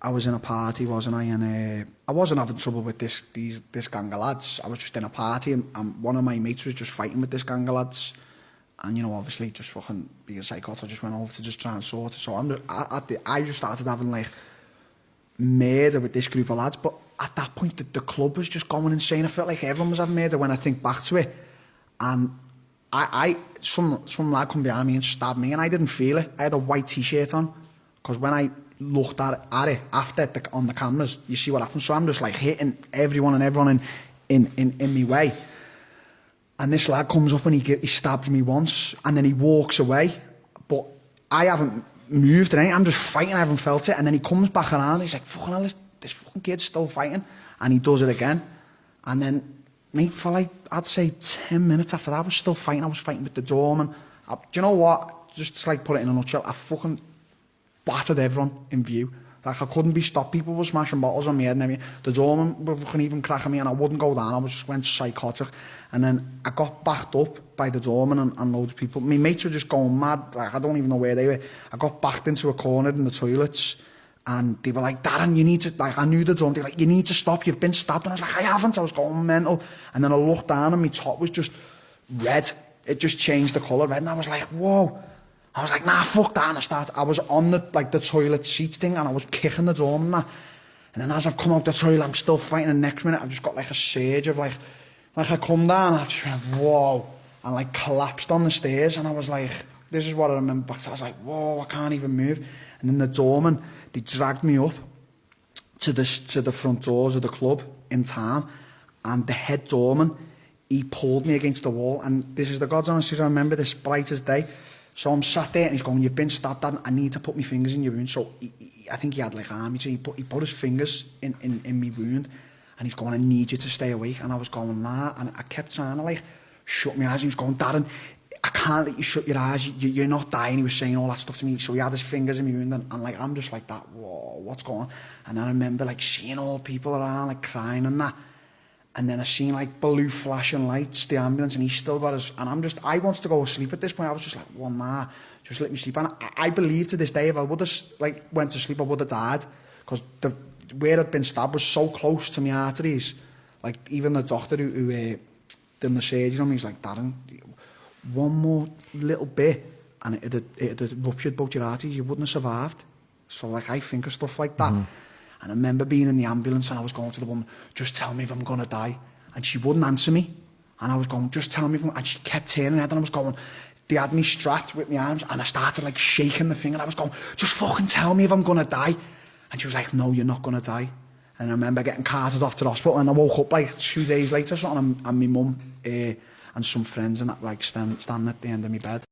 I was in a party, wasn't I? And I wasn't having trouble with this gang of lads. I was just in a party, and one of my mates was just fighting with this gang of lads. And you know, obviously, just fucking being psychotic, I just went over to just try and sort it. So I just started having like murder with this group of lads. But at that point, the club was just going insane. I felt like everyone was having murder when I think back to it. And some lad come behind me and stabbed me, and I didn't feel it. I had a white t-shirt on, because when I looked at it after on the cameras, you see what happened. So I'm just like hitting everyone in my way. And this lad comes up and he stabs me once, and then he walks away. But I haven't moved or anything. I'm just fighting. I haven't felt it. And then he comes back around. He's like, "Fucking hell, this fucking kid's still fighting," and he does it again. And then, mate, for like, I'd say 10 minutes after that, I was still fighting. I was fighting with the doorman. Do you know what? Just to like put it in a nutshell, I fucking battered everyone in view. Like, I couldn't be stopped. People were smashing bottles on me head and everything. The doorman were fucking even cracking me, and I wouldn't go down. I just went psychotic. And then I got backed up by the doorman and loads of people. My mates were just going mad. Like, I don't even know where they were. I got backed into a corner in the toilets, and they were like, "Darren, you need to," like, I knew the doorman. They were like, "You need to stop. You've been stabbed." And I was like, "I haven't." I was going mental. And then I looked down, and my top was just red. It just changed the colour red. And I was like, "Whoa." I was like, "Nah, fuck that." And I was on the toilet seats thing, and I was kicking the doorman. And then as I've come out the toilet, I'm still fighting. And next minute, I've just got like a surge of like I come down, and I just went, "Whoa," and like collapsed on the stairs. And I was like, this is what I remember back to. I was like, "Whoa, I can't even move." And then the doorman, they dragged me up to the front doors of the club in town, and the head doorman, he pulled me against the wall. And this is the God's honest truth, I remember this bright as day. So I'm sat there, and he's going, "You've been stabbed, Dad. I need to put my fingers in your wound." So I think he had like army, so he put his fingers in my wound, and he's going, "I need you to stay awake." And I was going, "Nah," and I kept trying to like shut my eyes. And he was going, "Darren, I can't let you shut your eyes. You're not dying." He was saying all that stuff to me. So he had his fingers in my wound, and like I'm just like that. Whoa, what's going on? And I remember like seeing all people around like crying and that. And then I seen like blue flashing lights, the ambulance, and he still got his. And I wanted to go to sleep at this point. I was just like, "Well, nah, just let me sleep." And I believe to this day, if I would have like went to sleep, I would have died, because where I'd been stabbed was so close to my arteries. Like, even the doctor who did the surgery on me, he's like, "Darren, one more little bit, and it'd have ruptured both your arteries. You wouldn't have survived." So like, I think of stuff like that. And I remember being in the ambulance, and I was going to the woman, "Just tell me if I'm going to die." And she wouldn't answer me. And I was going, "Just tell me if I'm..." And she kept turning her head, and I was going, they had me strapped with my arms, and I started like shaking the thing, and I was going, "Just fucking tell me if I'm going to die." And she was like, "No, you're not going to die." And I remember getting carted off to the hospital, and I woke up like 2 days later or something, and my mum and some friends and that like standing at the end of my bed.